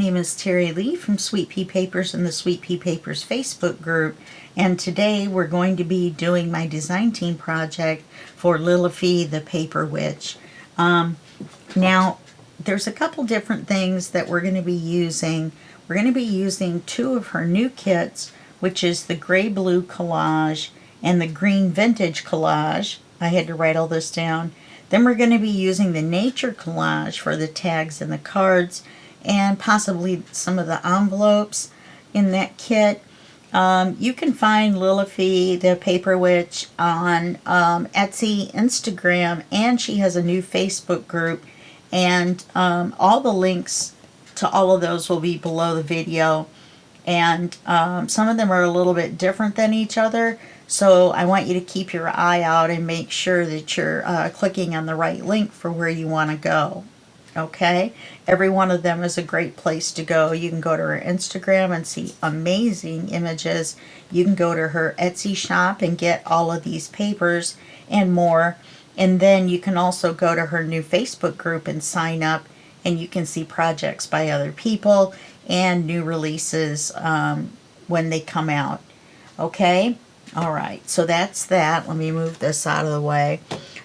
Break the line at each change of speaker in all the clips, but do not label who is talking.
name is Terry Lee from Sweet Pea Papers and the Sweet Pea Papers Facebook group, and today we're going to be doing my design team project for Lillifee the Paper Witch. Now, there's a couple different things that we're going to be using. We're going to be using two of her new kits, which is the gray-blue collage and the green vintage collage. I had to write all this down. Then we're going to be using the nature collage for the tags and the cards, and possibly some of the envelopes in that kit. You can find Lillifee the Paper Witch on Etsy, Instagram, and she has a new Facebook group. And all the links to all of those will be below the video. And some of them are a little bit different than each other. So I want you to keep your eye out and make sure that you're clicking on the right link for where you want to go. Okay? Every one of them is a great place to go. You can go to her Instagram and see amazing images. You can go to her Etsy shop and get all of these papers and more. And then you can also go to her new Facebook group and sign up, and you can see projects by other people and new releases when they come out. Okay? Alright, so that's that. Let me move this out of the way.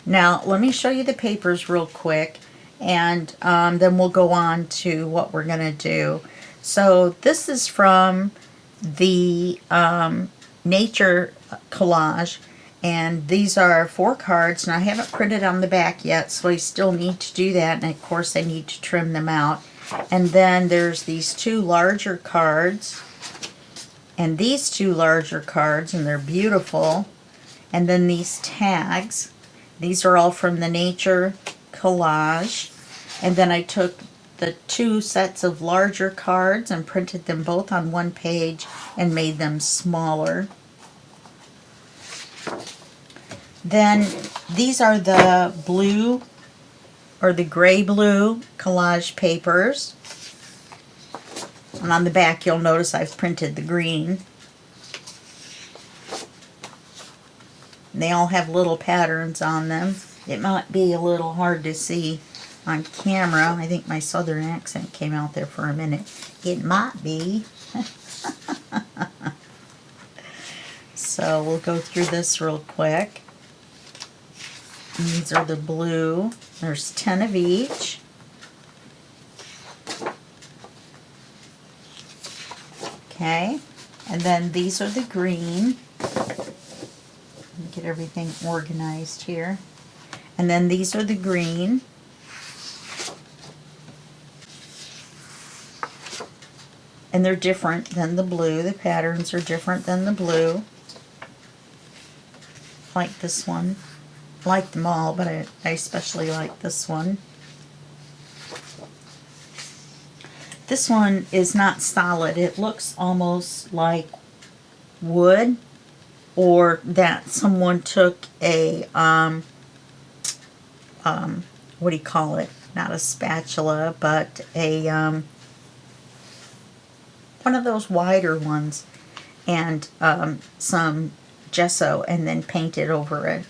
Now, let me show you the papers real quick, and then we'll go on to what we're going to do. So this is from the nature collage, and these are 4 cards, and I haven't printed on the back yet, so I still need to do that, and of course I need to trim them out. And then there's these 2 larger cards, and these 2 larger cards, and they're beautiful. And then these tags, these are all from the nature collage. And then I took the 2 sets of larger cards and printed them both on one page and made them smaller. Then these are the blue or the gray-blue collage papers. And on the back you'll notice I've printed the green. And they all have little patterns on them. It might be a little hard to see on camera. I think my southern accent came out there for a minute. It might be. So we'll go through this real quick. And these are the blue. There's 10 of each. Okay, and then these are the green. Let me get everything organized here. And then these are the green. And they're different than the blue. The patterns are different than the blue. Like this one. I like them all, but I especially like this one. This one is not solid. It looks almost like wood, or that someone took a, what do you call it? Not a spatula, but a, one of those wider ones, and some gesso, and then painted over it.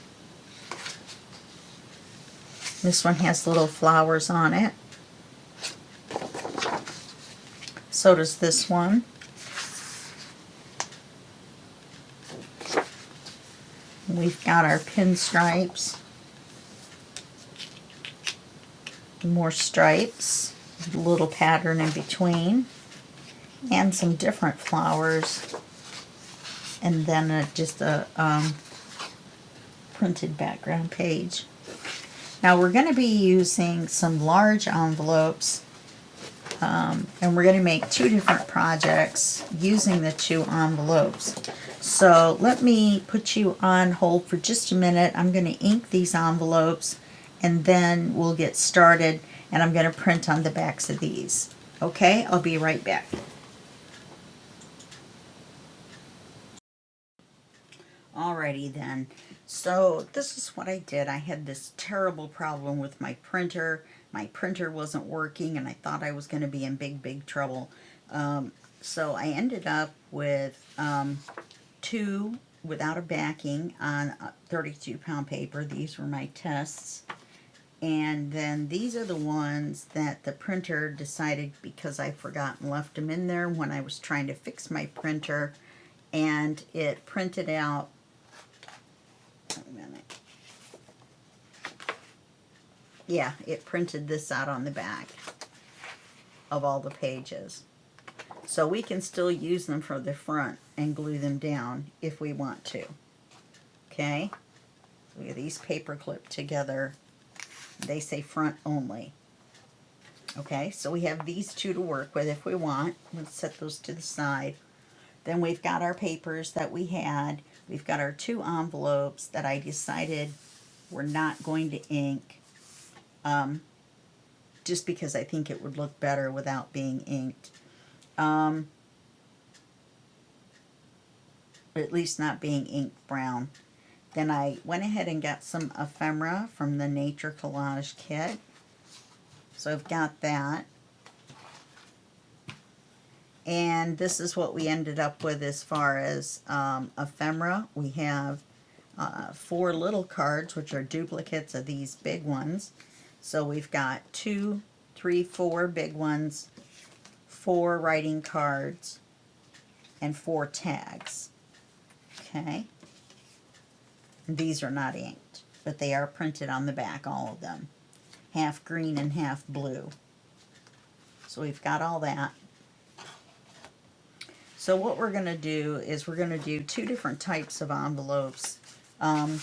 This one has little flowers on it. So does this one. We've got our pinstripes. More stripes. A little pattern in between. And some different flowers. And then just a printed background page. Now we're going to be using some large envelopes. And we're going to make 2 different projects using the 2 envelopes. So let me put you on hold for just a minute. I'm going to ink these envelopes, and then we'll get started, and I'm going to print on the backs of these. Okay, I'll be right back. Alrighty then. So this is what I did. I had this terrible problem with my printer. My printer wasn't working, and I thought I was going to be in big trouble. So I ended up with 2 without a backing on 32-pound paper. These were my tests. And then these are the ones that the printer decided, because I forgot and left them in there when I was trying to fix my printer, and it printed out, wait a minute, yeah, it printed this out on the back of all the pages. So we can still use them for the front and glue them down if we want to. Okay? Look at these paper clipped together. They say front only. Okay, so we have these two to work with if we want. Let's set those to the side. Then we've got our papers that we had. We've got our 2 envelopes that I decided we're not going to ink, just because I think it would look better without being inked. At least not being ink brown. Then I went ahead and got some ephemera from the Nature Collage kit. So I've got that. And this is what we ended up with as far as ephemera. We have 4 little cards, which are duplicates of these big ones. So we've got 2, 3, 4 big ones, 4 writing cards, and 4 tags. Okay. These are not inked, but they are printed on the back, all of them. Half green and half blue. So we've got all that. So what we're going to do is we're going to do 2 different types of envelopes. And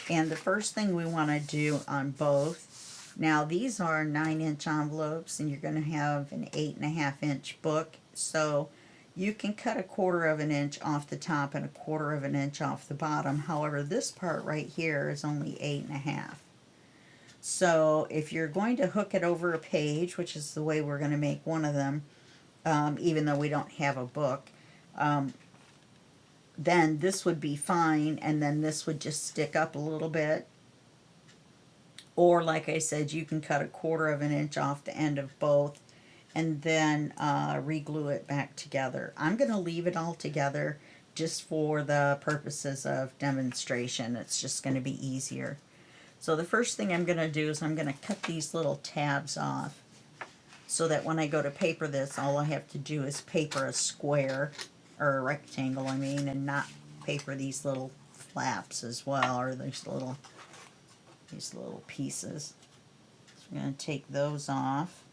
the first thing we want to do on both, now these are 9-inch envelopes, and you're going to have an 8.5-inch book. So you can cut 1/4 of an inch off the top and 1/4 of an inch off the bottom. However, this part right here is only 8.5. So if you're going to hook it over a page, which is the way we're going to make one of them, even though we don't have a book, then this would be fine, and then this would just stick up a little bit. Or like I said, you can cut 1/4 of an inch off the end of both and then re-glue it back together. I'm going to leave it all together just for the purposes of demonstration. It's just going to be easier. So the first thing I'm going to do is I'm going to cut these little tabs off, so that when I go to paper this, all I have to do is paper a square, or a rectangle, I mean, and not paper these little flaps as well, or these little pieces. So I'm going to take those off.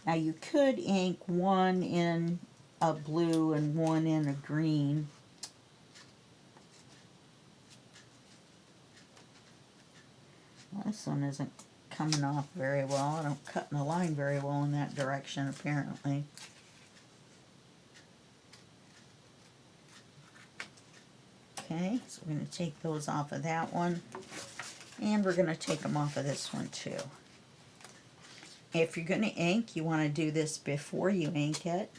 Now you could ink one in a blue and one in a green. Well, this one isn't coming off very well. I don't cut in the line very well in that direction, apparently. Okay, so we're going to take those off of that one, and we're going to take them off of this one too. If you're going to ink, you want to do this before you ink it.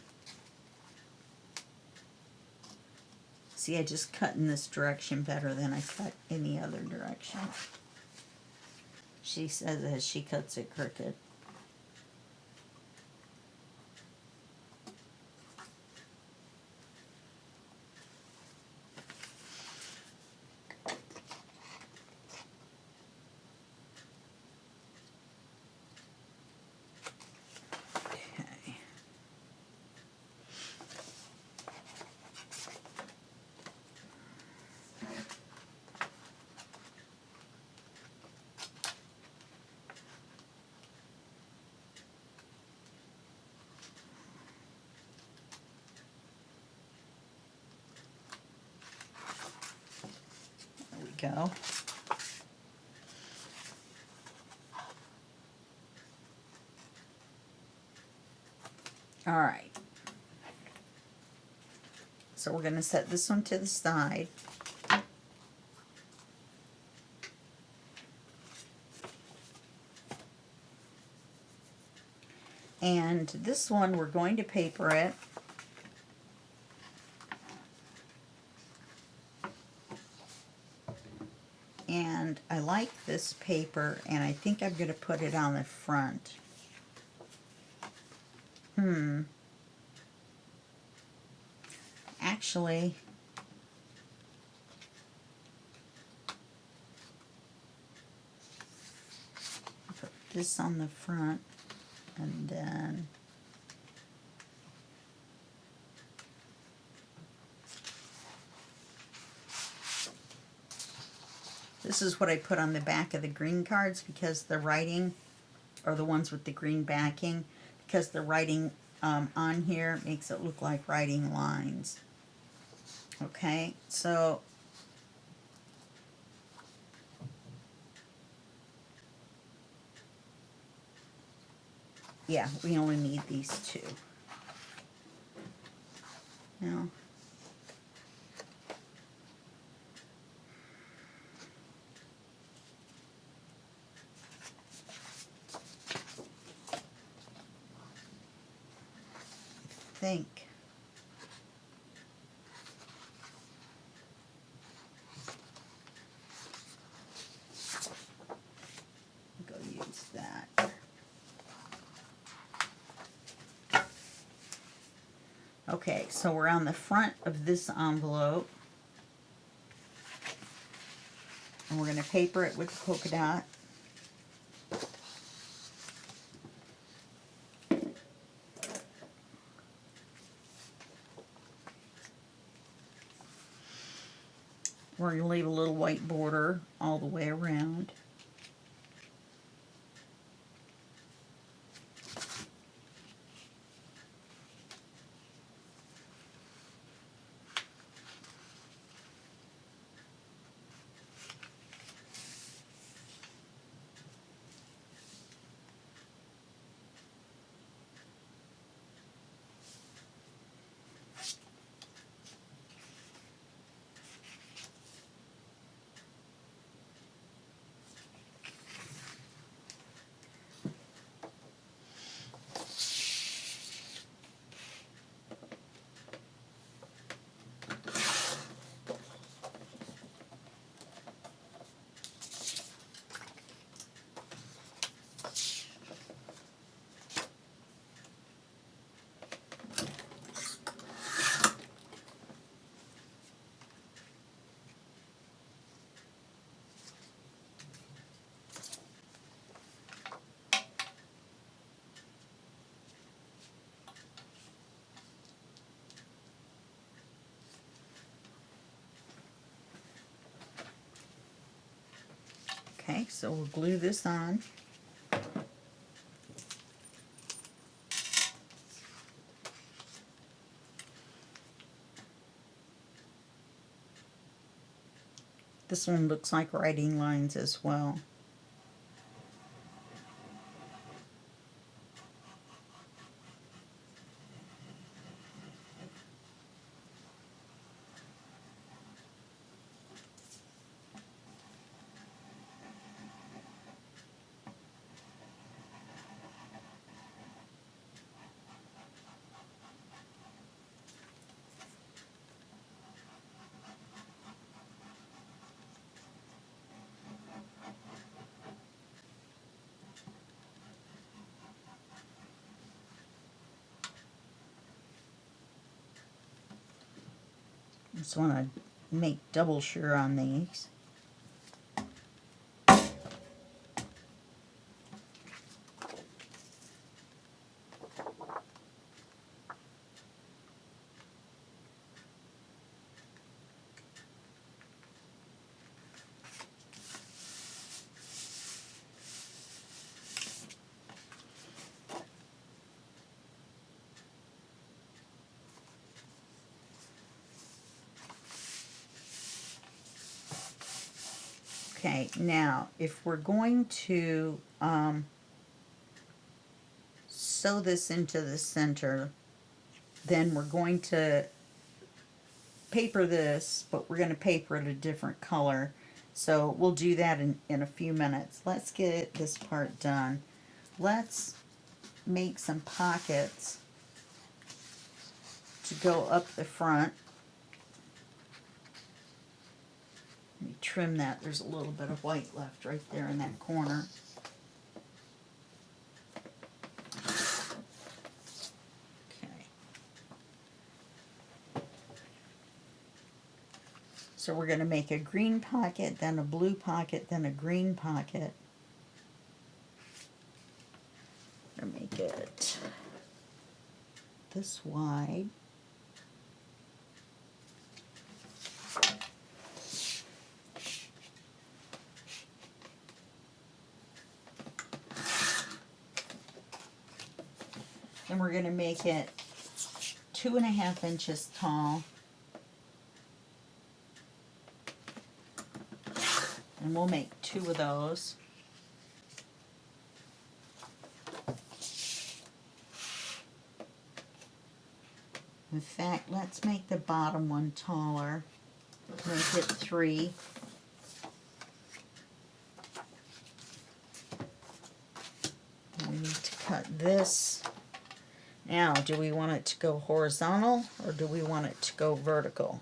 See, I just cut in this direction better than I cut in the other direction. She says that she cuts it crooked. Okay. There we go. All right. So we're going to set this one to the side. And this one, we're going to paper it. And I like this paper, and I think I'm going to put it on the front. actually, put this on the front, and then this is what I put on the back of the green cards, because the writing, or the ones with the green backing, because the writing on here makes it look like writing lines. Okay, so yeah, we only need these two. Now, I think go use that. Okay, so we're on the front of this envelope, and we're going to paper it with the polka dot. We're going to leave a little white border all the way around. Okay, so we'll glue this on. This one looks like writing lines as well. Just want to make double sure on these. Okay, now if we're going to sew this into the center, then we're going to paper this, but we're going to paper it a different color. So we'll do that in a few minutes. Let's get this part done. Let's make some pockets to go up the front. Let me trim that. There's a little bit of white left right there in that corner. Okay. So we're going to make a green pocket, then a blue pocket, then a green pocket. I'm going to make it this wide. And we're going to make it 2.5 inches tall. And we'll make 2 of those. In fact, let's make the bottom one taller. Make it 3. And we need to cut this. Now, do we want it to go horizontal or do we want it to go vertical?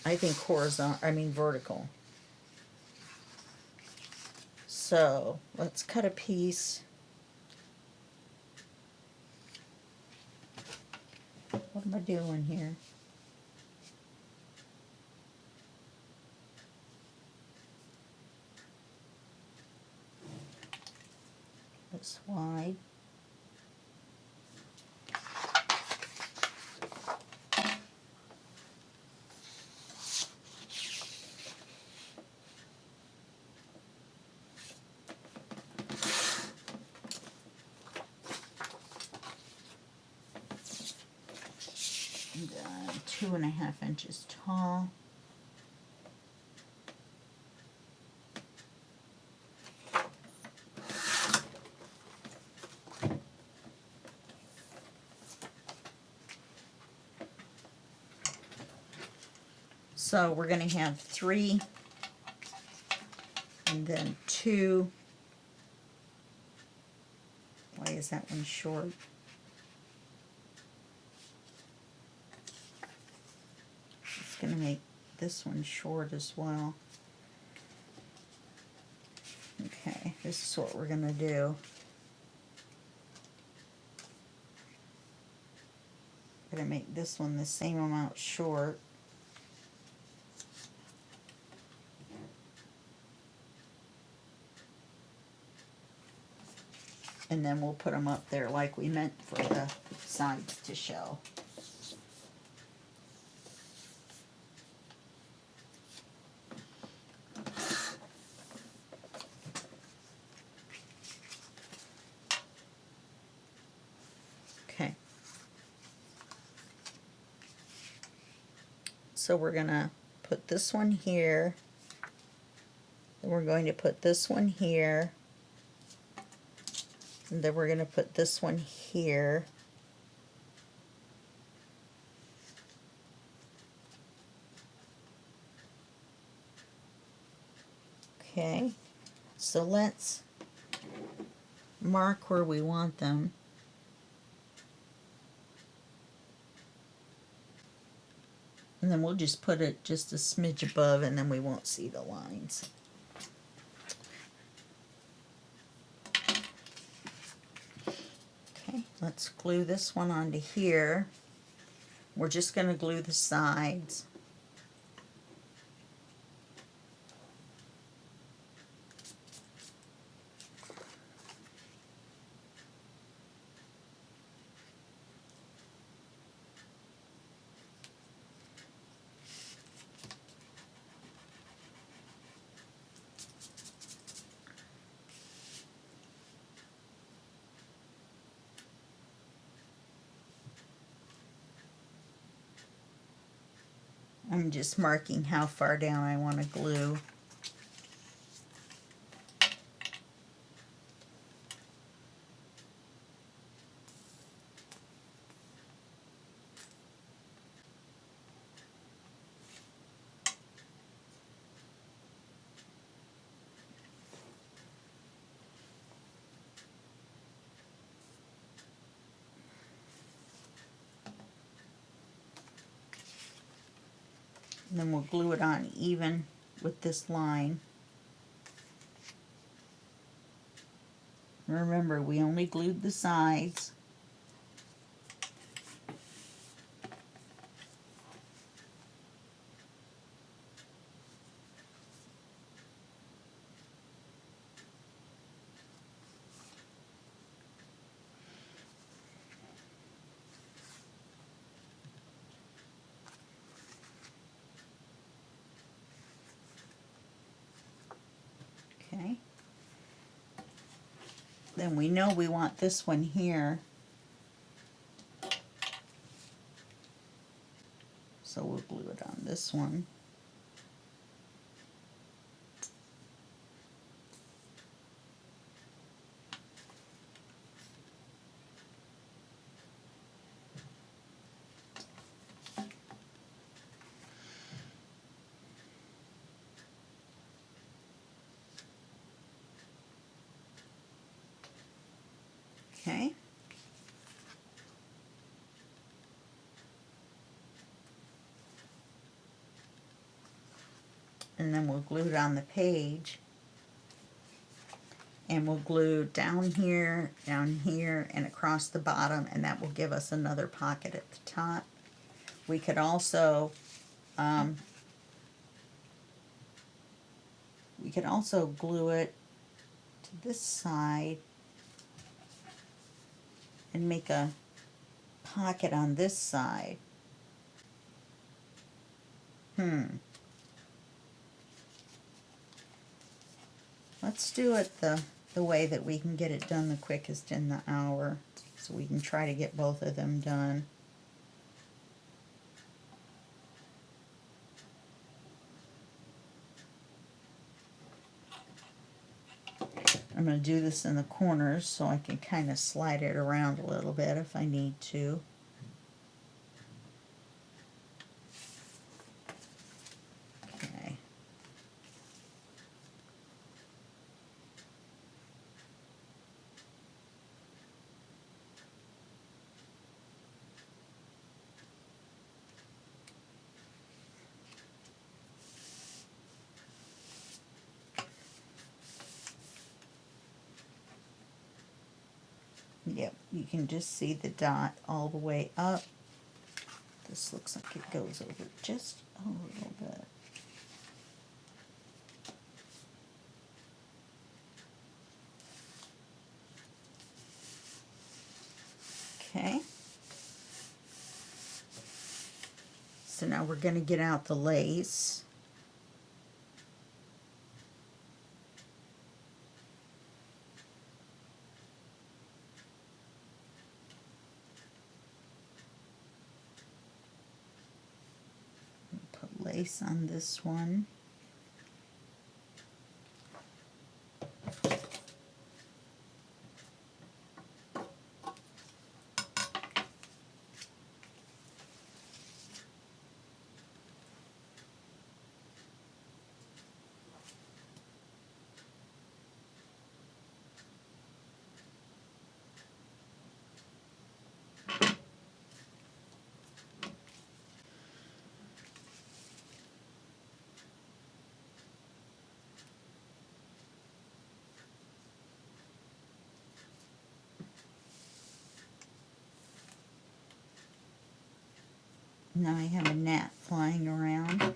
I think vertical. So let's cut a piece. What am I doing here? This wide. And 2.5 inches tall. So we're going to have 3 and then 2. Why is that one short? It's going to make this one short as well. Okay, this is what we're going to do. I'm going to make this one the same amount short. And then we'll put them up there like we meant for the sides to show. Okay. So we're going to put this one here. Then we're going to put this one here. And then we're going to put this one here. Okay, so let's mark where we want them. And then we'll just put it just a smidge above and then we won't see the lines. Okay, let's glue this one onto here. We're just going to glue the sides. I'm just marking how far down I want to glue. And then we'll glue it on even with this line. Remember, we only glued the sides. Okay. Then we know we want this one here. So we'll glue it on this one. Okay. And then we'll glue it on the page. And we'll glue down here, and across the bottom, and that will give us another pocket at the top. We could also glue it to this side and make a pocket on this side. Let's do it the way that we can get it done the quickest in the hour, so we can try to get both of them done. I'm going to do this in the corners so I can kind of slide it around a little bit if I need to. Okay. Yep, you can just see the dot all the way up. This looks like it goes over just a little bit. Okay. So now we're going to get out the lace. Put lace on this one. Now I have a gnat flying around.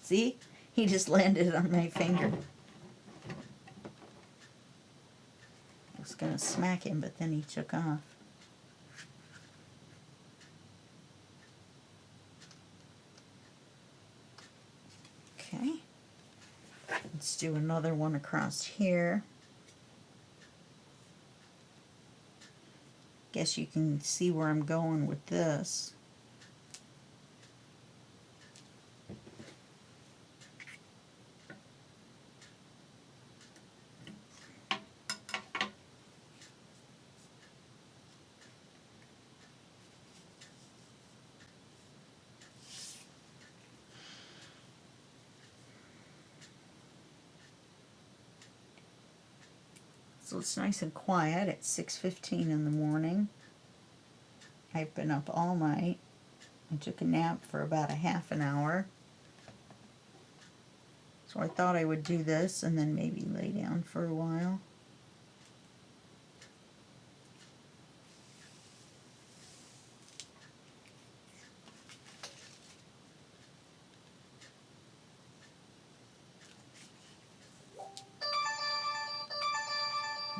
See? He just landed on my finger. I was going to smack him, but then he took off. Okay. Let's do another one across here. Guess you can see where I'm going with this. So it's nice and quiet at 6:15 in the morning. I've been up all night. I took a nap for about a half an hour. So I thought I would do this and then maybe lay down for a while.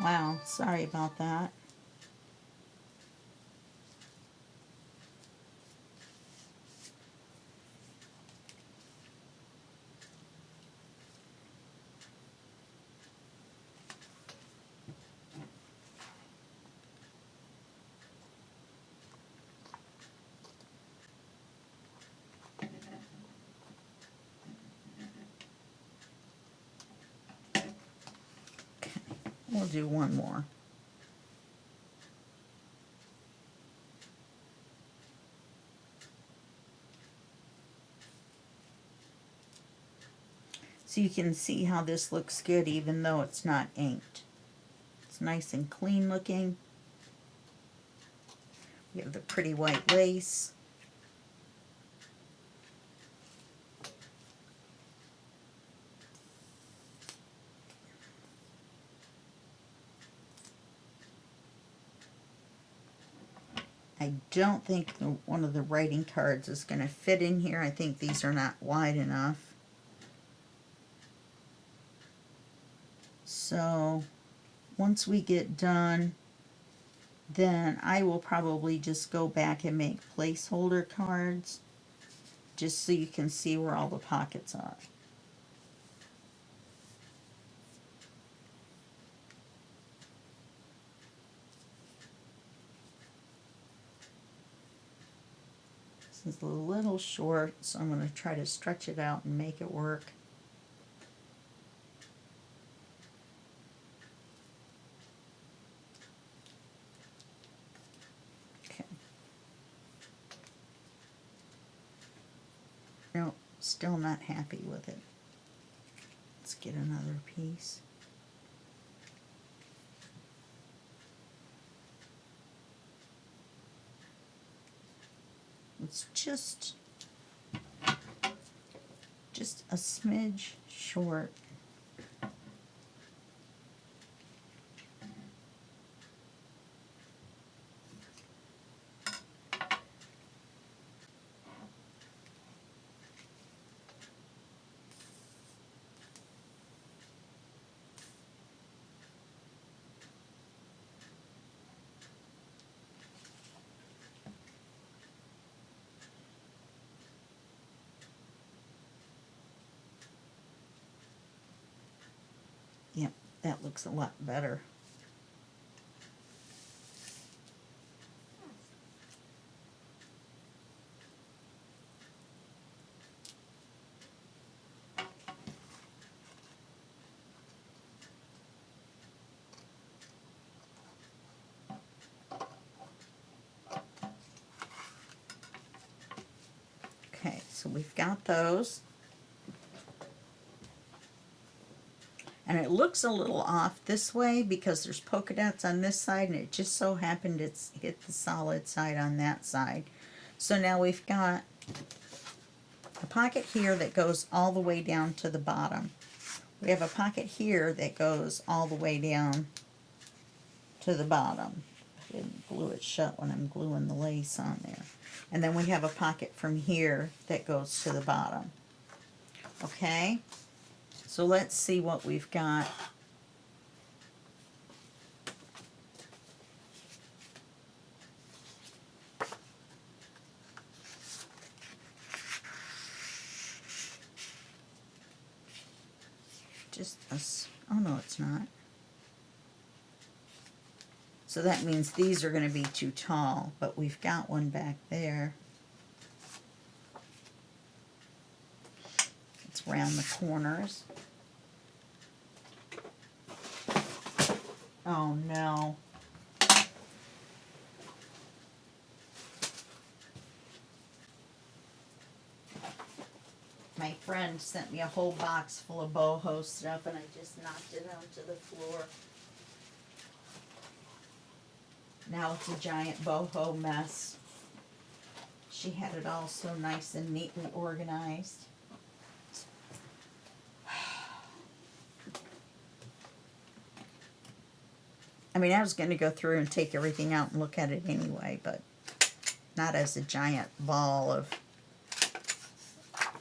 Wow, sorry about that. We'll do one more. So you can see how this looks good even though it's not inked. It's nice and clean looking. We have the pretty white lace. I don't think one of the writing cards is going to fit in here. I think these are not wide enough. So once we get done, then I will probably just go back and make placeholder cards just so you can see where all the pockets are. This is a little short, so I'm going to try to stretch it out and make it work. Okay. No, still not happy with it. Let's get another piece. It's just a smidge short. Yep, that looks a lot better. Okay, so we've got those. And it looks a little off this way because there's polka dots on this side and it just so happened it's hit the solid side on that side. So now we've got a pocket here that goes all the way down to the bottom. We have a pocket here that goes all the way down to the bottom. I didn't glue it shut when I'm gluing the lace on there. And then we have a pocket from here that goes to the bottom. Okay? So let's see what we've got. Oh no, it's not. So that means these are going to be too tall, but we've got one back there. It's round the corners. Oh no. My friend sent me a whole box full of boho stuff and I just knocked it onto the floor. Now it's a giant boho mess. She had it all so nice and neatly organized. I mean, I was going to go through and take everything out and look at it anyway, but not as a giant ball of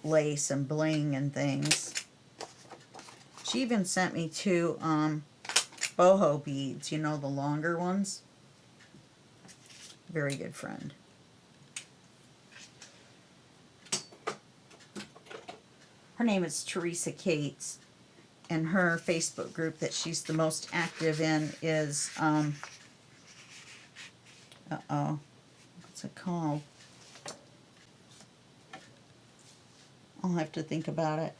lace and bling and things. She even sent me two boho beads, you know, the longer ones. Very good friend. Her name is Teresa Cates, and her Facebook group that she's the most active in is, what's it called? I'll have to think about it.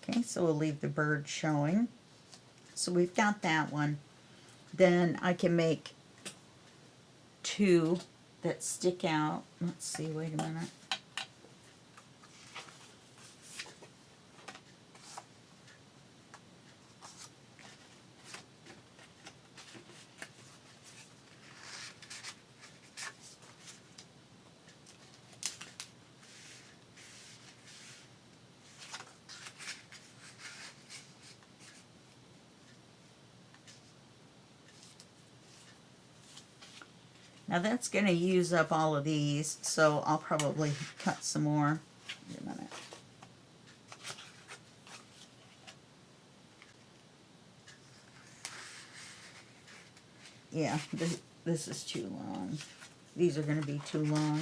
Okay, so we'll leave the bird showing. So we've got that one. Then I can make two that stick out. Let's see, wait a minute. Now that's going to use up all of these, so I'll probably cut some more. Wait a minute. Yeah, this is too long. These are going to be too long.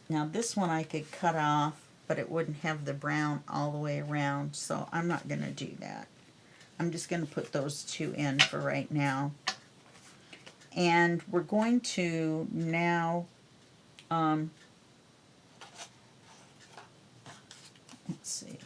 Now this one I could cut off, but it wouldn't have the brown all the way around, so I'm not going to do that. I'm just going to put those two in for right now. And we're going to now, let's see.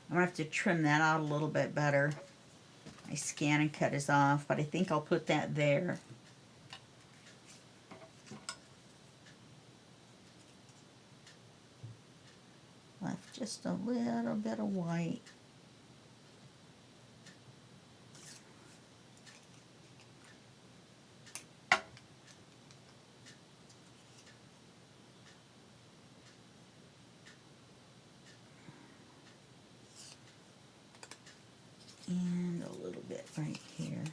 I'm going to have to trim that out a little bit better. My scan and cut is off, but I think I'll put that there. Left just a little bit of white. And a little bit right here.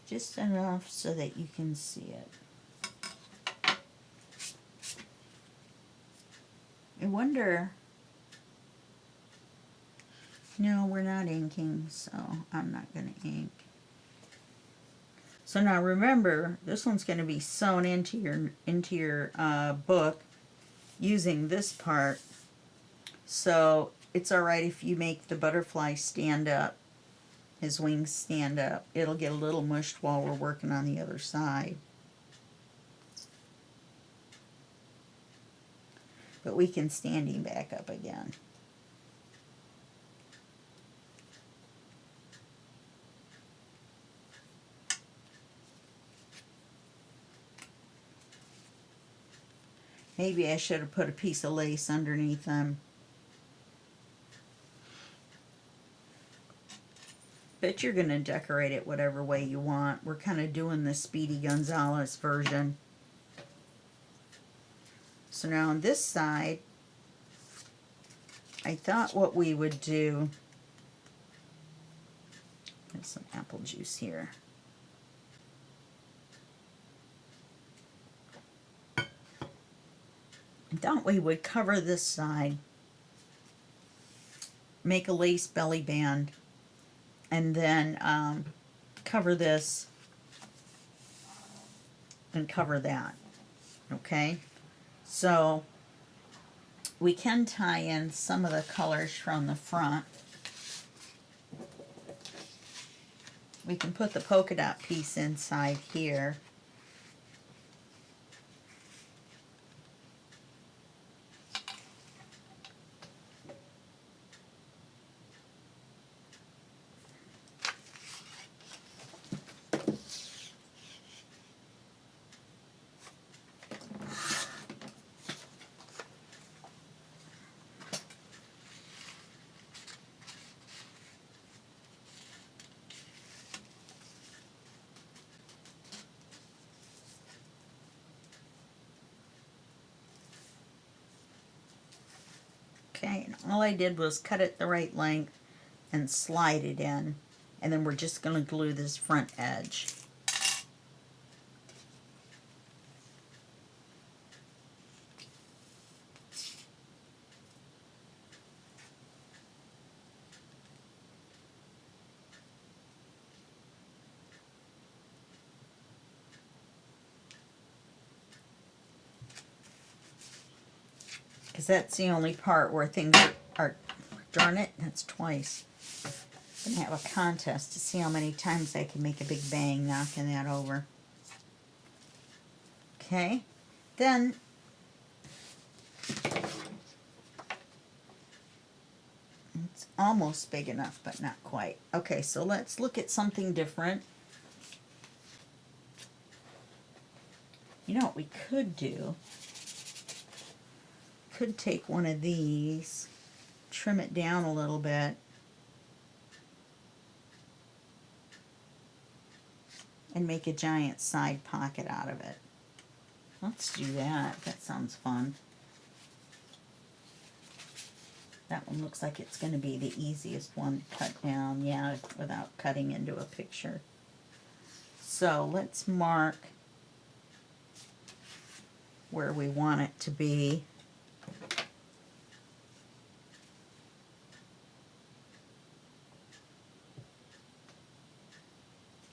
Just enough so that you can see it. I wonder, no, we're not inking, so I'm not going to ink. So now remember, this one's going to be sewn into your book using this part. So it's all right if you make the butterfly stand up, his wings stand up. It'll get a little mushed while we're working on the other side. But we can stand him back up again. Maybe I should have put a piece of lace underneath them. But you're going to decorate it whatever way you want. We're kind of doing the Speedy Gonzales version. So now on this side, I thought what we would do, there's some apple juice here. I thought we would cover this side, make a lace belly band, and then cover this and cover that. Okay, so we can tie in some of the colors from the front. We can put the polka dot piece inside here. Okay, and all I did was cut it the right length and slide it in. And then we're just going to glue this front edge. Because that's the only part where things are, darn it, that's twice. I'm going to have a contest to see how many times I can make a big bang knocking that over. Okay, then it's almost big enough, but not quite. Okay, so let's look at something different. You know what we could do? Could take one of these, trim it down a little bit, and make a giant side pocket out of it. Let's do that. That sounds fun. That one looks like it's going to be the easiest one to cut down, yeah, without cutting into a picture. So let's mark where we want it to be.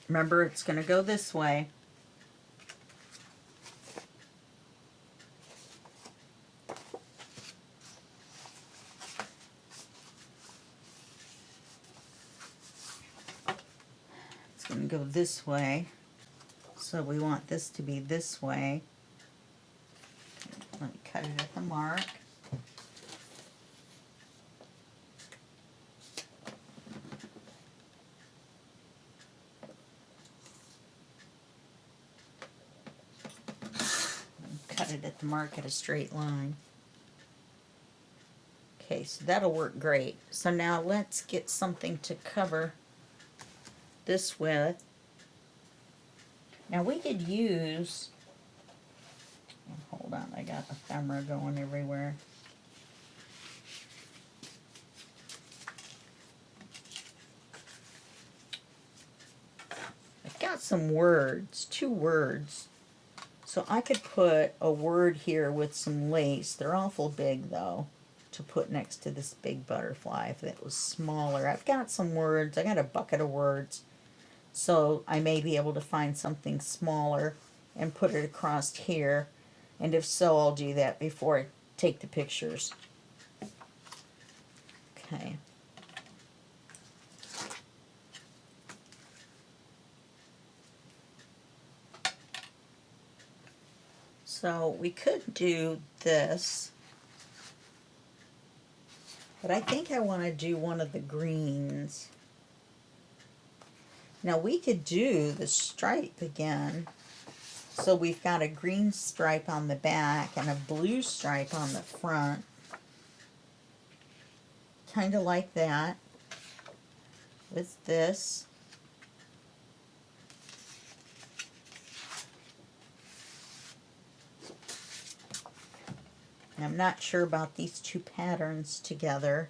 Remember, it's going to go this way. It's going to go this way. So we want this to be this way. Let me cut it at the mark. Cut it at the mark at a straight line. Okay, so that'll work great. So now let's get something to cover this with. Now we could use, hold on, I got a camera going everywhere. I've got some words, 2 words. So I could put a word here with some lace. They're awful big though to put next to this big butterfly if it was smaller. I've got some words. I got a bucket of words. So I may be able to find something smaller and put it across here. And if so, I'll do that before I take the pictures. Okay. So we could do this, but I think I want to do one of the greens. Now we could do the stripe again. So we've got a green stripe on the back and a blue stripe on the front. Kind of like that with this. I'm not sure about these 2 patterns together.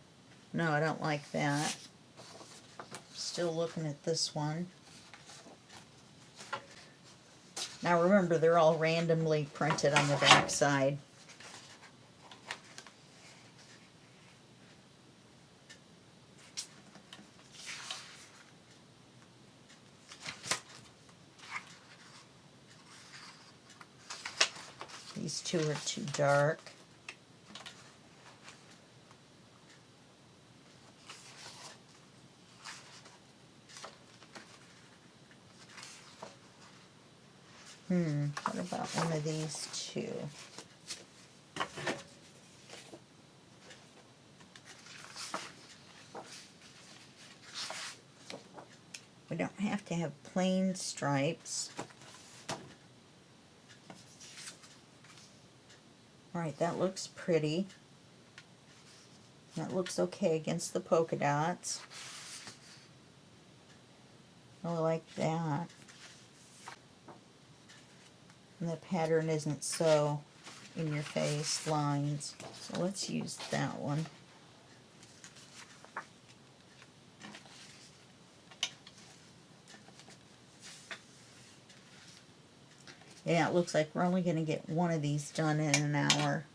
No, I don't like that. Still looking at this one. Now remember, they're all randomly printed on the back side. These 2 are too dark. What about one of these 2? We don't have to have plain stripes. Alright, that looks pretty. That looks okay against the polka dots. I like that. And the pattern isn't so in your face lines. So let's use that one. Yeah, it looks like we're only going to get one of these done in an hour.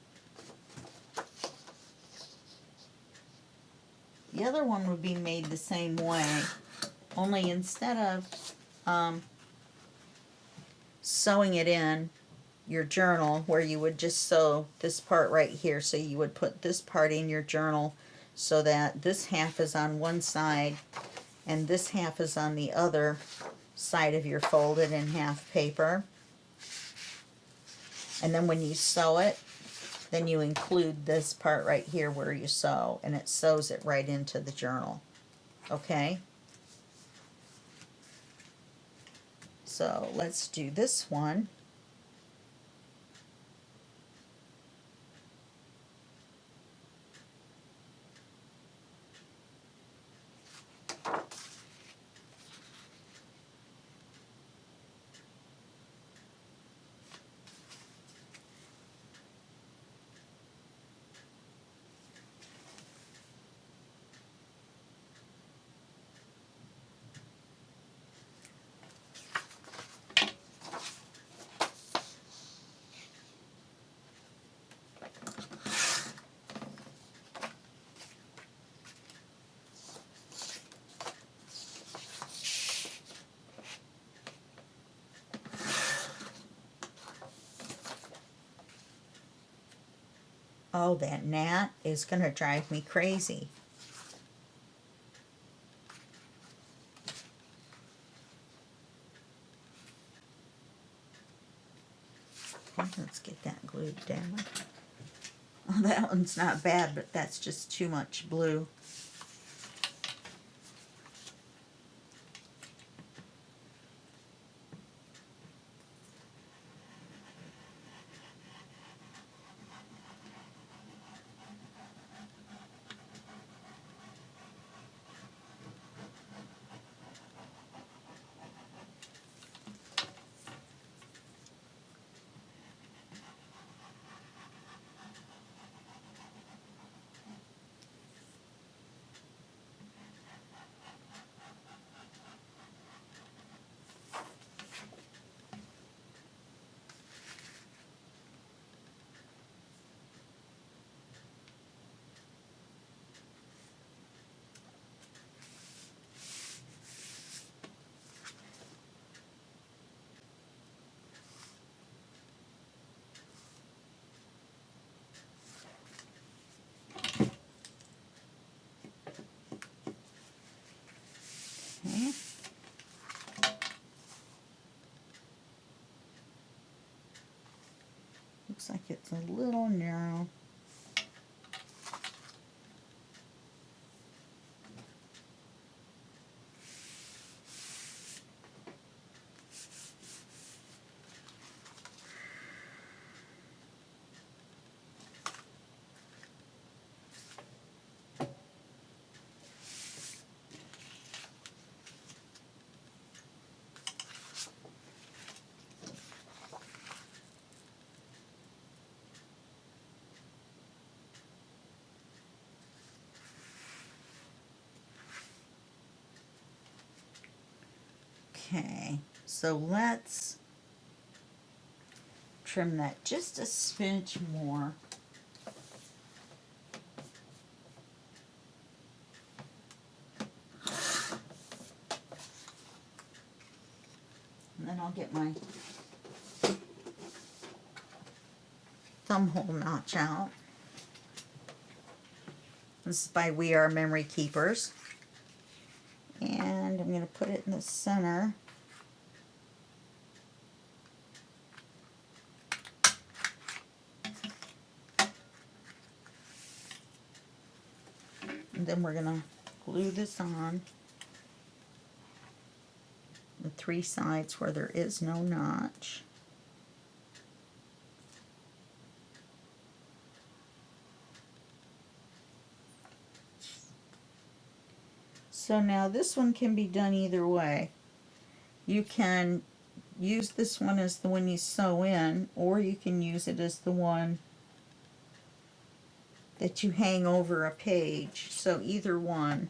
The other one would be made the same way, only instead of sewing it in your journal where you would just sew this part right here, so you would put this part in your journal so that this half is on one side and this half is on the other side of your folded in half paper. And then when you sew it, then you include this part right here where you sew, and it sews it right into the journal. Okay? So let's do this one. Oh, that gnat is going to drive me crazy. Let's get that glued down. Oh, that one's not bad, but that's just too much blue. Okay. Looks like it's a little narrow. Okay, so let's trim that just a smidge more. And then I'll get my thumb hole notch out. This is by We Are Memory Keepers. And I'm going to put it in the center. And then we're going to glue this on the three sides where there is no notch. So now this one can be done either way. You can use this one as the one you sew in, or you can use it as the one that you hang over a page. So either one.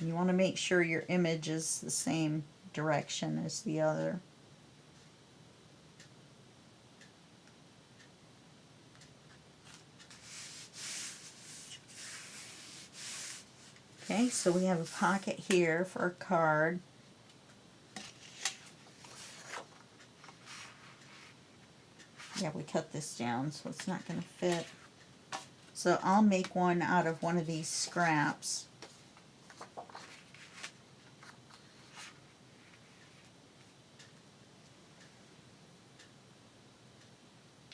You want to make sure your image is the same direction as the other. Okay, so we have a pocket here for a card. Yeah, we cut this down, so it's not going to fit. So I'll make one out of one of these scraps.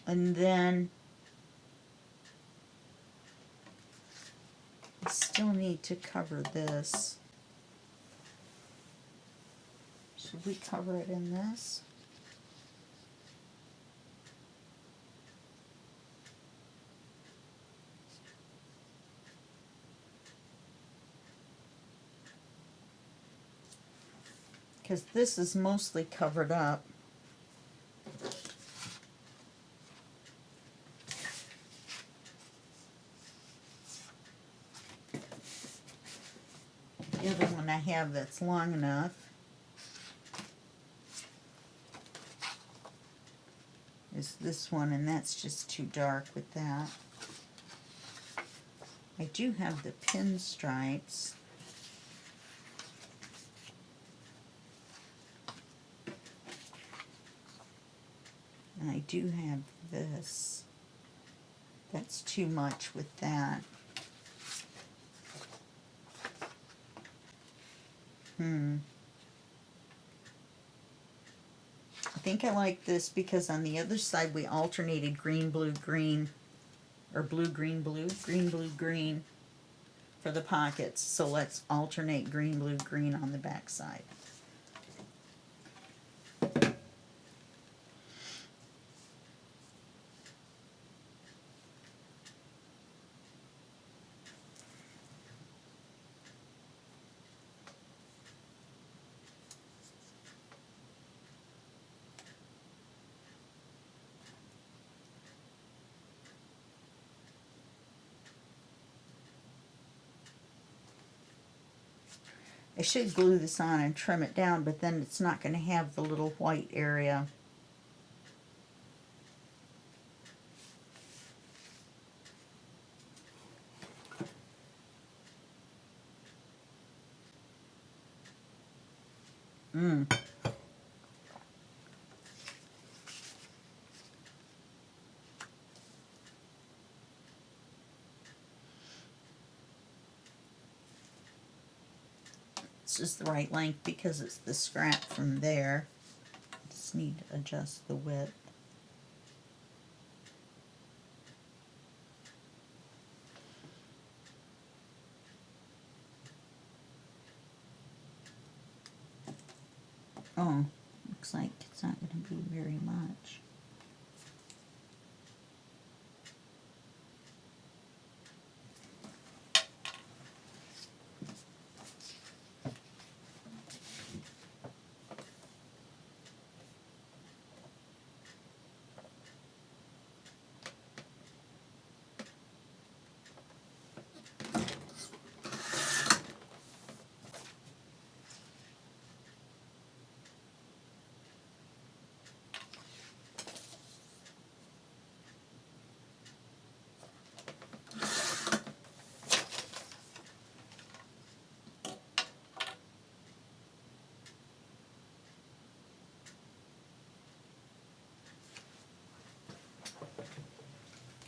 And then I still need to cover this. Should we cover it in this? Because this is mostly covered up. The other one I have that's long enough is this one, and that's just too dark with that. I do have the pinstripes. And I do have this. That's too much with that. I think I like this because on the other side we alternated green, blue, green, or blue, green, blue, green, blue, green for the pockets. So let's alternate green, blue, green on the back side. I should glue this on and trim it down, but then it's not going to have the little white area. It's just the right length because it's the scrap from there. Just need to adjust the width. Oh, looks like it's not going to be very much.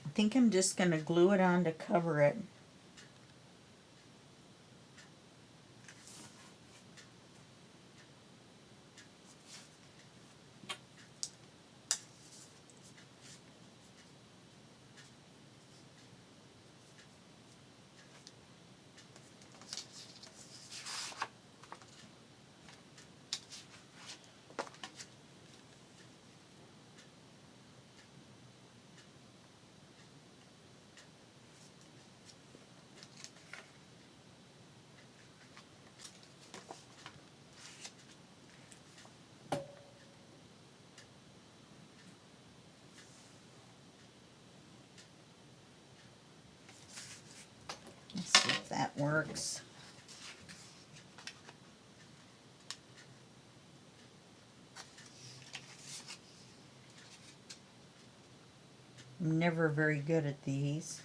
I think I'm just going to glue it on to cover it. Let's see if that works. I'm never very good at these.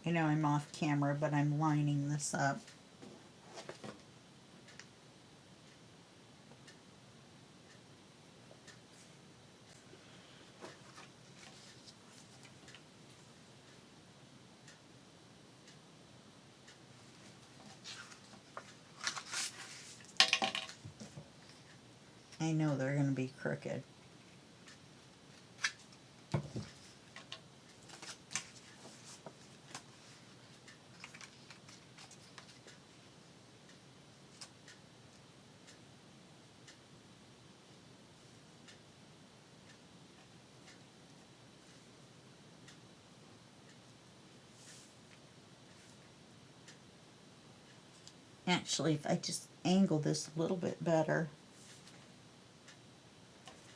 I know I'm off camera, but I'm lining this up. I know they're going to be crooked. Actually, if I just angle this a little bit better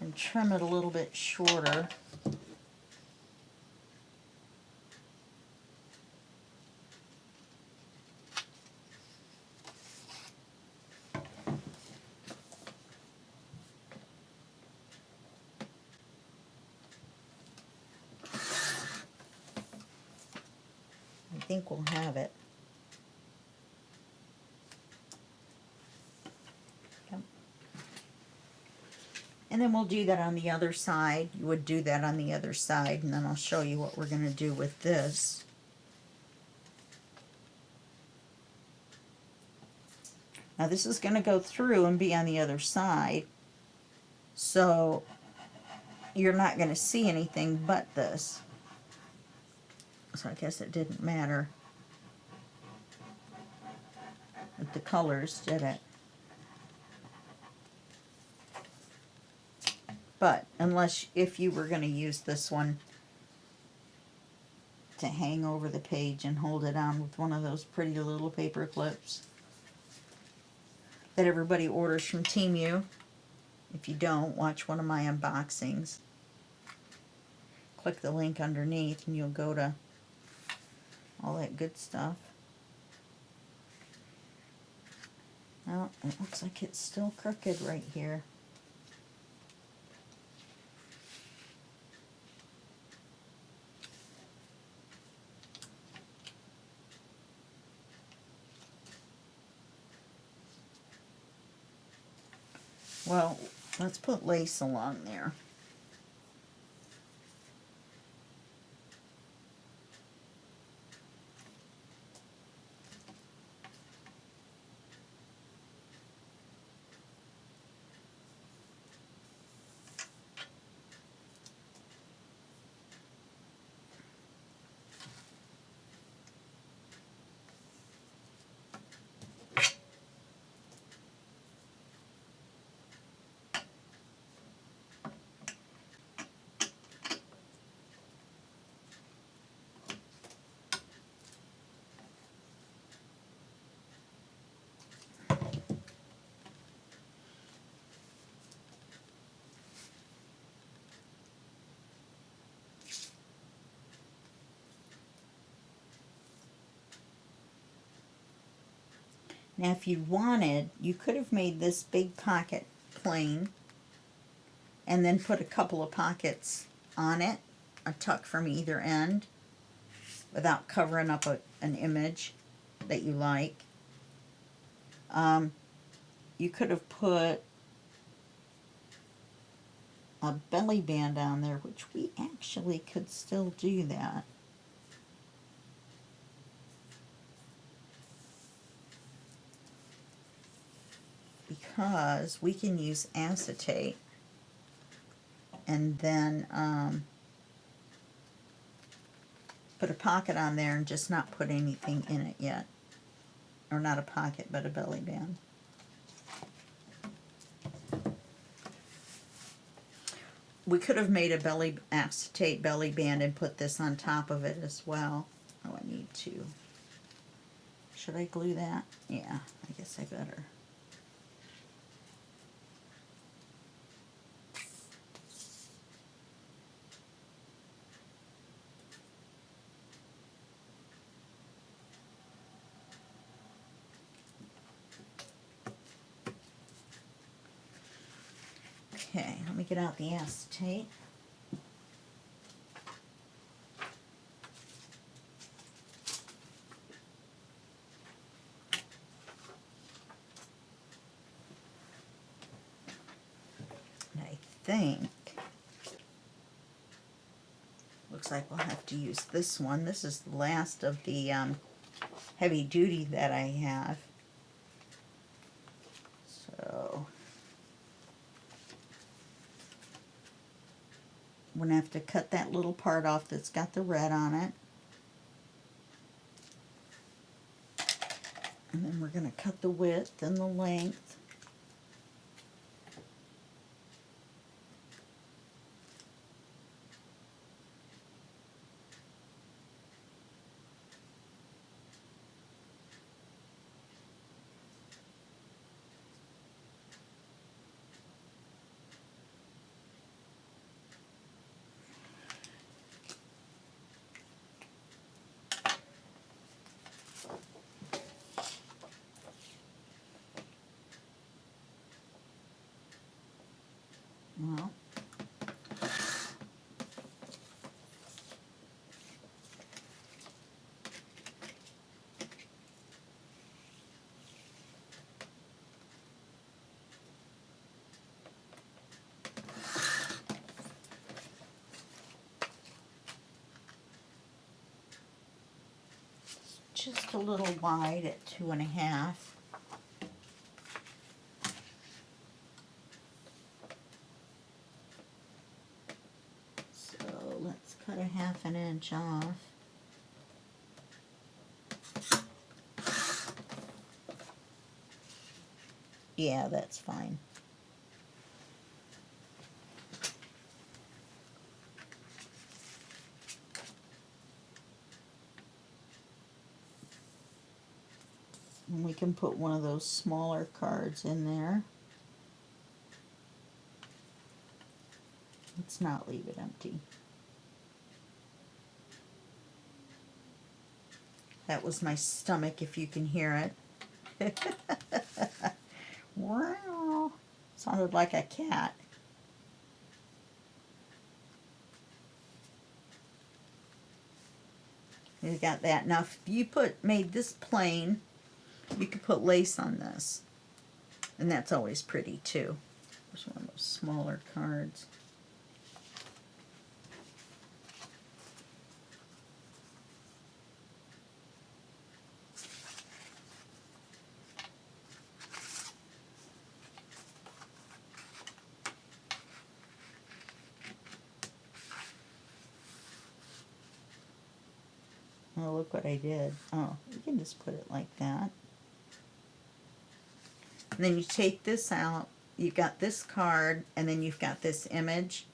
and trim it a little bit shorter, I think we'll have it. Yep. And then we'll do that on the other side. You would do that on the other side, and then I'll show you what we're going to do with this. Now this is going to go through and be on the other side, so you're not going to see anything but this. So I guess it didn't matter with the colors, did it? But unless, if you were going to use this one to hang over the page and hold it on with one of those pretty little paper clips that everybody orders from Temu. If you don't, watch one of my unboxings. Click the link underneath and you'll go to all that good stuff. Well, it looks like it's still crooked right here. Well, let's put lace along there. Now if you wanted, you could have made this big pocket plain and then put a couple of pockets on it, a tuck from either end, without covering up an image that you like. You could have put a belly band on there, which we actually could still do that. Because we can use acetate and then put a pocket on there and just not put anything in it yet. Or not a pocket, but a belly band. We could have made a acetate belly band and put this on top of it as well. Oh, I need to Should I glue that? Yeah, I guess I better. Okay, let me get out the acetate. And I think, looks like we'll have to use this one. This is the last of the heavy duty that I have. So, I'm gonna have to cut that little part off that's got the red on it. And then we're gonna cut the width and the length. Well, just a little wide at 2.5. So let's cut a 1/2 inch off. Yeah, that's fine. And we can put one of those smaller cards in there. Let's not leave it empty. That was my stomach, if you can hear it. Wow. Sounded like a cat. You got that. Now, if you made this plain, you could put lace on this. And that's always pretty, too. There's one of those smaller cards. Oh, look what I did. Oh, you can just put it like that. And then you take this out. You've got this card, and then you've got this image.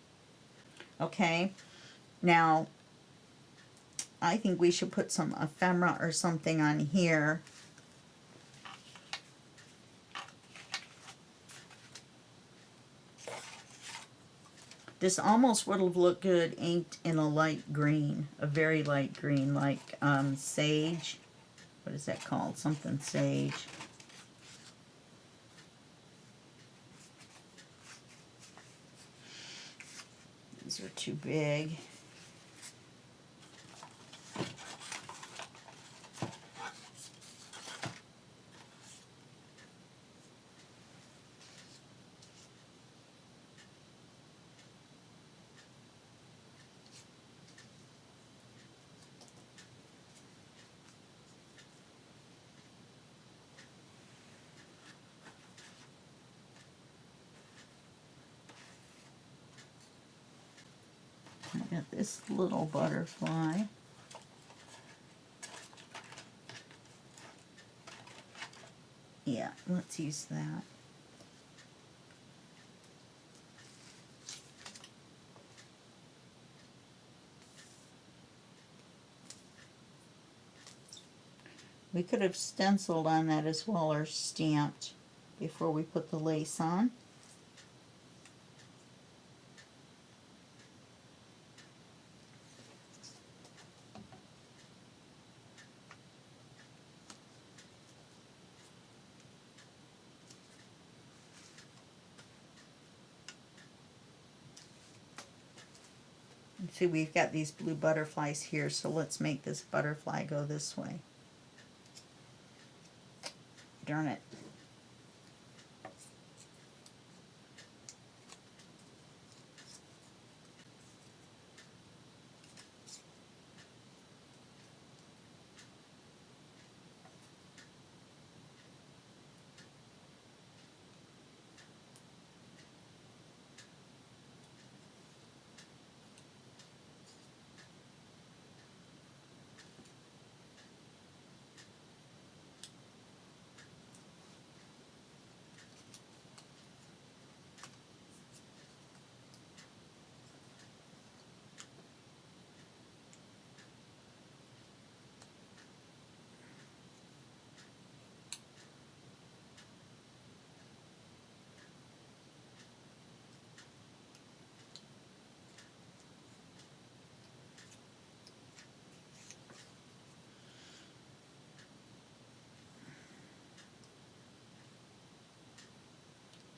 Okay? Now, I think we should put some ephemera or something on here. This almost would have looked good inked in a light green, a very light green, like sage. What is that called? Something sage. These are too big. I got this little butterfly. Yeah, let's use that. We could have stenciled on that as well, or stamped before we put the lace on. And see, we've got these blue butterflies here, so let's make this butterfly go this way. Darn it.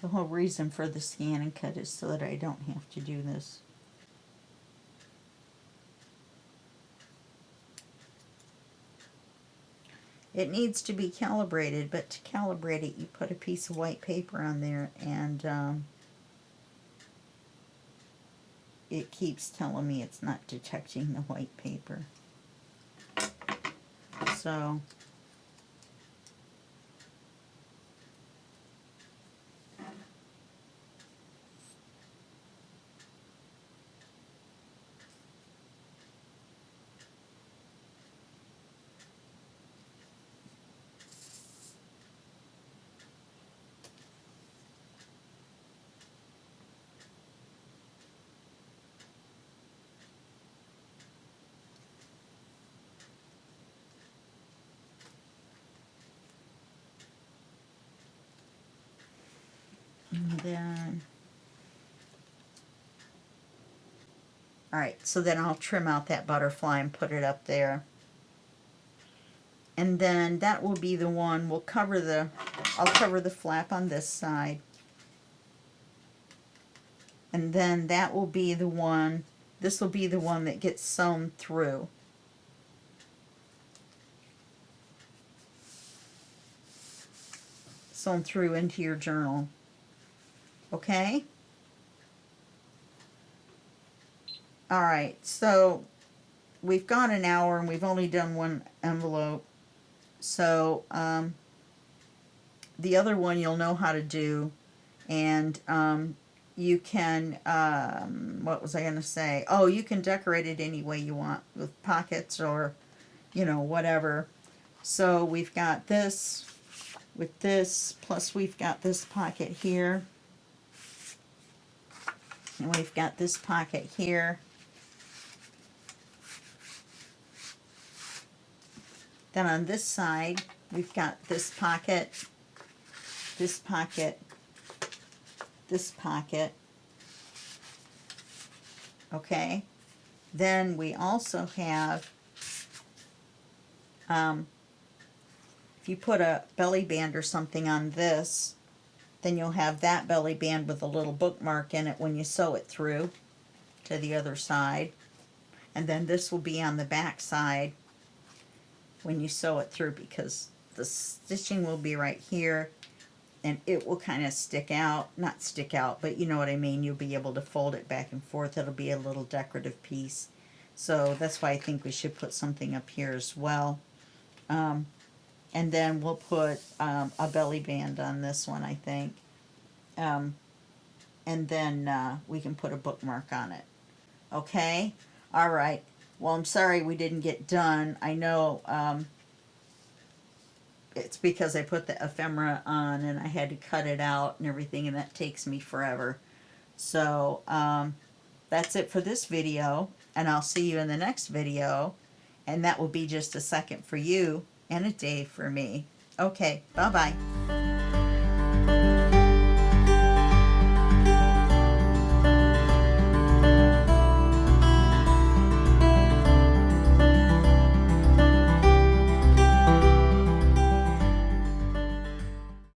The whole reason for the scan and cut is so that I don't have to do this. It needs to be calibrated, but to calibrate it, you put a piece of white paper on there, and it keeps telling me it's not detecting the white paper. So and then, alright, so then I'll trim out that butterfly and put it up there. And then that will be the one, I'll cover the flap on this side. And then that will be the one, this will be the one that gets sewn through. Sewn through into your journal. Okay? Alright, so we've got an hour and we've only done one envelope. So the other one you'll know how to do, and you can, what was I going to say? Oh, you can decorate it any way you want, with pockets or, you know, whatever. So we've got this with this, plus we've got this pocket here. And we've got this pocket here. Then on this side, we've got this pocket, this pocket, this pocket. Okay. Then we also have, if you put a belly band or something on this, then you'll have that belly band with a little bookmark in it when you sew it through to the other side. And then this will be on the back side when you sew it through, because the stitching will be right here and it will kind of stick out, not stick out, but you know what I mean. You'll be able to fold it back and forth. It'll be a little decorative piece. So that's why I think we should put something up here as well. And then we'll put a belly band on this one, I think. And then we can put a bookmark on it. Okay? All right. Well, I'm sorry we didn't get done. I know it's because I put the ephemera on and I had to cut it out and everything, and that takes me forever. So that's it for this video, and I'll see you in the next video, and that will be just a second for you. and a day for me. Okay, bye-bye.